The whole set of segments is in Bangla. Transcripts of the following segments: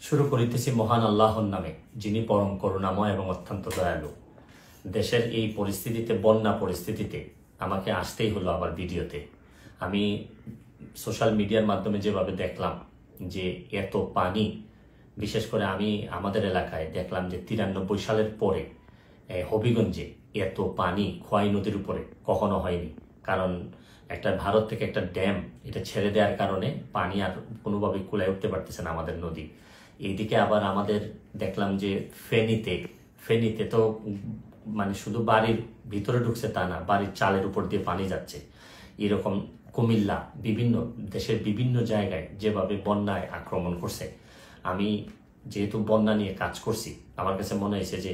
শুরু করিতেছি মহান আল্লাহর নামে, যিনি পরম করুণাময় এবং অত্যন্ত দয়ালু। দেশের এই পরিস্থিতিতে, বন্যা পরিস্থিতিতে আমাকে আসতেই হলো আবার ভিডিওতে। আমি সোশ্যাল মিডিয়ার মাধ্যমে যেভাবে দেখলাম যে এত পানি, বিশেষ করে আমি আমাদের এলাকায় দেখলাম যে 93 সালের পরে হবিগঞ্জে এত পানি খোয়াই নদীর উপরে কখনো হয়নি। কারণ একটা ভারত থেকে একটা ড্যাম এটা ছেড়ে দেওয়ার কারণে পানি আর কোনোভাবে কুলায় উঠতে পারতেছে না আমাদের নদী। এইদিকে আবার আমাদের দেখলাম যে ফেনীতে তো মানে শুধু বাড়ির ভিতরে ঢুকছে তা না, বাড়ির চালের উপর দিয়ে পানি যাচ্ছে। এরকম কুমিল্লা, বিভিন্ন দেশের বিভিন্ন জায়গায় যেভাবে বন্যায় আক্রমণ করছে। আমি যেহেতু বন্যা নিয়ে কাজ করছি, আমার কাছে মনে হয়েছে যে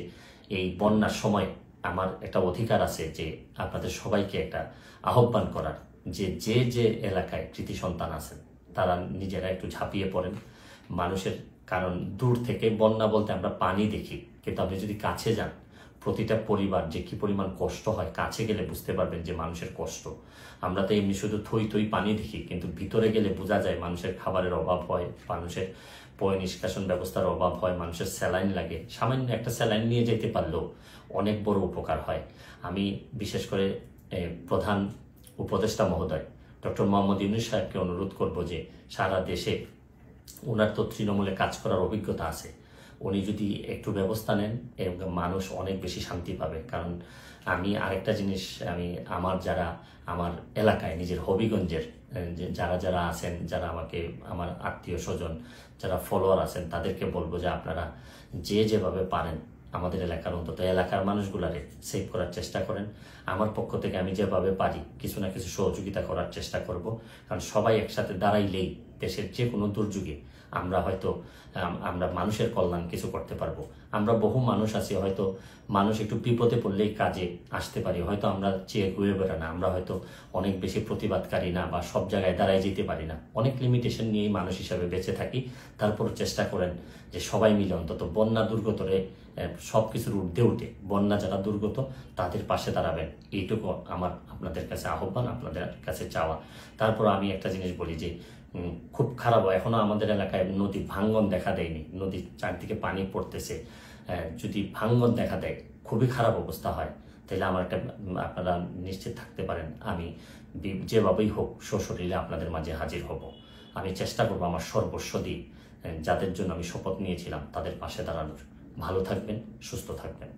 এই বন্যার সময় আমার একটা অধিকার আছে যে আপনাদের সবাইকে একটা আহ্বান করার, যে যে যে এলাকায় কৃতি সন্তান আছেন তারা নিজেরা একটু ঝাঁপিয়ে পড়েন মানুষের। কারণ দূর থেকে বন্যা বলতে আমরা পানি দেখি, কিন্তু আপনি যদি কাছে যান, প্রতিটা পরিবার যে কি পরিমাণ কষ্ট হয়, কাছে গেলে বুঝতে পারবেন যে মানুষের কষ্ট। আমরা তো এমনি শুধু থই থই পানি দেখি, কিন্তু ভিতরে গেলে বোঝা যায় মানুষের খাবারের অভাব হয়, মানুষের পয় নিষ্কাশন ব্যবস্থার অভাব হয়, মানুষের স্যালাইন লাগে। সামান্য একটা স্যালাইন নিয়ে যেতে পারলেও অনেক বড় উপকার হয়। আমি বিশেষ করে প্রধান উপদেষ্টা মহোদয় ডক্টর মোহাম্মদ ইউনূস সাহেবকে অনুরোধ করব যে সারা দেশে ওনার তো তৃণমূলে কাজ করার অভিজ্ঞতা আছে, উনি যদি একটু ব্যবস্থা নেন মানুষ অনেক বেশি শান্তি পাবে। কারণ আমি আরেকটা জিনিস, আমি আমার এলাকায় নিজের হবিগঞ্জের যারা যারা আছেন, যারা আমাকে আমার আত্মীয় স্বজন যারা ফলোয়ার আছেন, তাদেরকে বলবো যে আপনারা যেভাবে পারেন আমাদের এলাকার, অন্তত এলাকার মানুষগুলারে সেভ করার চেষ্টা করেন। আমার পক্ষ থেকে আমি যেভাবে পারি কিছু না কিছু সহযোগিতা করার চেষ্টা করব। কারণ সবাই একসাথে দাঁড়াইলেই দেশের যে কোনো দুর্যোগে আমরা মানুষের কল্যাণ কিছু করতে পারবো। আমরা বহু মানুষ আছি, হয়তো মানুষ একটু বিপদে পড়লেই কাজে আসতে পারি, হয়তো আমরা চেয়ে ঘুরে বেড়া না, আমরা হয়তো অনেক বেশি প্রতিবাদকারী না, বা সব জায়গায় দাঁড়ায় যেতে পারি না, অনেক লিমিটেশন নিয়েই মানুষ হিসাবে বেঁচে থাকি। তারপর চেষ্টা করেন যে সবাই মিলে অন্তত বন্যা দুর্গতরে সব কিছুর ঊর্ধ্বে উঠে বন্যা যারা দুর্গত তাদের পাশে দাঁড়াবেন, এইটুকু আমার আপনাদের কাছে আহ্বান, আপনাদের কাছে চাওয়া। তারপর আমি একটা জিনিস বলি যে খুব খারাপ, এখনো আমাদের এলাকায় নদী ভাঙ্গন দেখা দেয়নি, নদীর চারদিকে পানি পড়তেছে। যদি ভাঙ্গন দেখা দেয়, খুবই খারাপ অবস্থা হয়, তাহলে আমার আপনারা নিশ্চিত থাকতে পারেন আমি যেভাবেই হোক সশরীরে আপনাদের মাঝে হাজির হব। আমি চেষ্টা করবো আমার সর্বস্ব দিয়ে যাদের জন্য আমি শপথ নিয়েছিলাম তাদের পাশে দাঁড়ানোর। ভালো থাকবেন, সুস্থ থাকবেন।